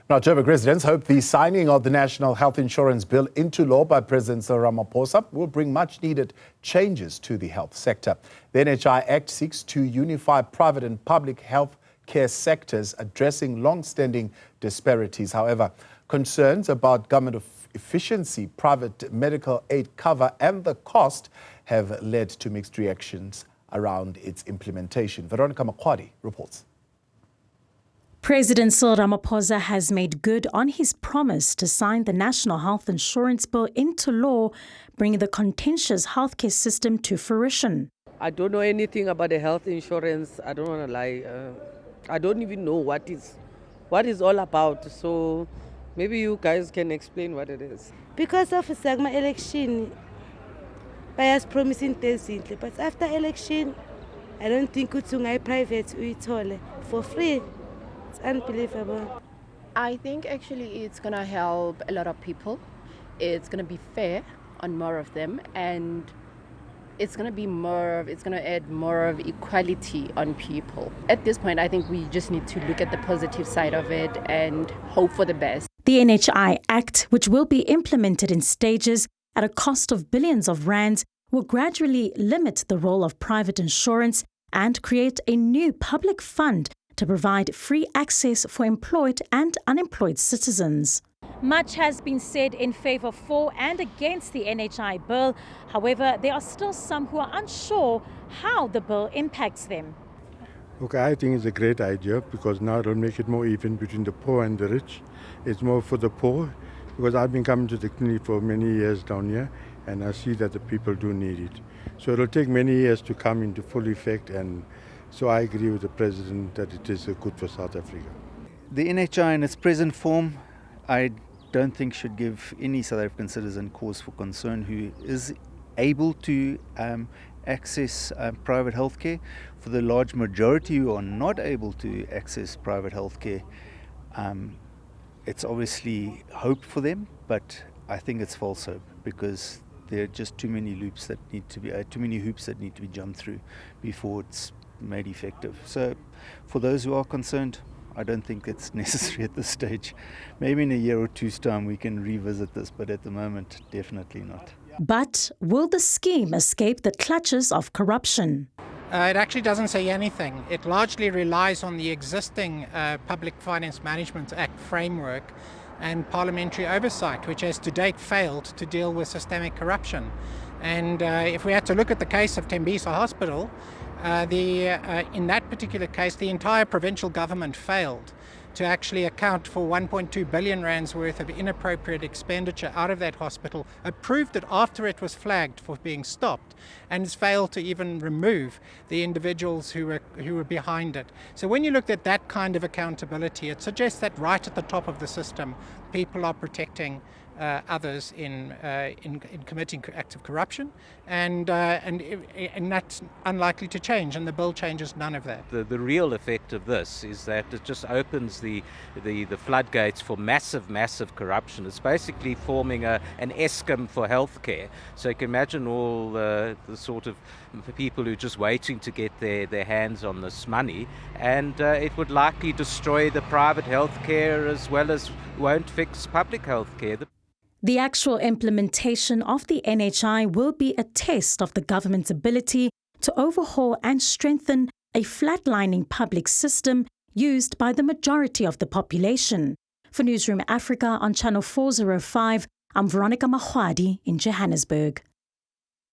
Now, Joburg residents hope the signing of the National Health Insurance Bill into law by President Cyril Ramaphosa will bring much-needed changes to the health sector. The NHI Act seeks to unify private and public health care sectors, addressing long-standing disparities. However, concerns about government efficiency, private medical aid cover and the cost have led to mixed reactions around its implementation. Veronica Makhoali reports. President Cyril Ramaphosa has made good on his promise to sign the National Health Insurance Bill into law, bringing the contentious healthcare system to fruition. I don't know anything about the health insurance. I don't want to lie. I don't even know what is all about. So maybe you guys can explain what it is. Because of the Sagma election, by promising things, but after election, I don't think it's private for free. It's unbelievable. I think actually it's going to help a lot of people. It's going to be fair on more of them, and it's going to add more of equality on people. At this point, I think we just need to look at the positive side of it and hope for the best. The NHI Act, which will be implemented in stages at a cost of billions of rands, will gradually limit the role of private insurance and create a new public fund to provide free access for employed and unemployed citizens. Much has been said in favour for and against the NHI bill. However, there are still some who are unsure how the bill impacts them. Okay, I think it's a great idea because now it'll make it more even between the poor and the rich. It's more for the poor because I've been coming to the clinic for many years down here and I see that the people do need it. So it'll take many years to come into full effect, and so I agree with the President that it is good for South Africa. The NHI in its present form, I don't think should give any South African citizen cause for concern who is able to access private healthcare. For the large majority who are not able to access private healthcare, it's obviously hope for them, but I think it's false hope because there are just too many hoops that need to be jumped through before it's made effective. So for those who are concerned, I don't think it's necessary at this stage. Maybe in a year or two's time we can revisit this, but at the moment, definitely not. But will the scheme escape the clutches of corruption? It actually doesn't say anything. It largely relies on the existing Public Finance Management Act framework and parliamentary oversight, which has to date failed to deal with systemic corruption. And if we had to look at the case of Tembisa Hospital, in that particular case, the entire provincial government failed to actually account for 1.2 billion rands worth of inappropriate expenditure out of that hospital, approved it after it was flagged for being stopped, and has failed to even remove the individuals who were behind it. So when you look at that kind of accountability, it suggests that right at the top of the system, people are protecting others in committing acts of corruption, and that's unlikely to change, and the bill changes none of that. The real effect of this is that it just opens the floodgates for massive corruption. It's basically forming an Eskom for healthcare. So you can imagine all the sort of people who are just waiting to get their hands on this money, and it would likely destroy the private healthcare as well as won't fix public healthcare. The actual implementation of the NHI will be a test of the government's ability to overhaul and strengthen a flatlining public system used by the majority of the population. For Newzroom Afrika on Channel 405, I'm Veronica Makhoali in Johannesburg.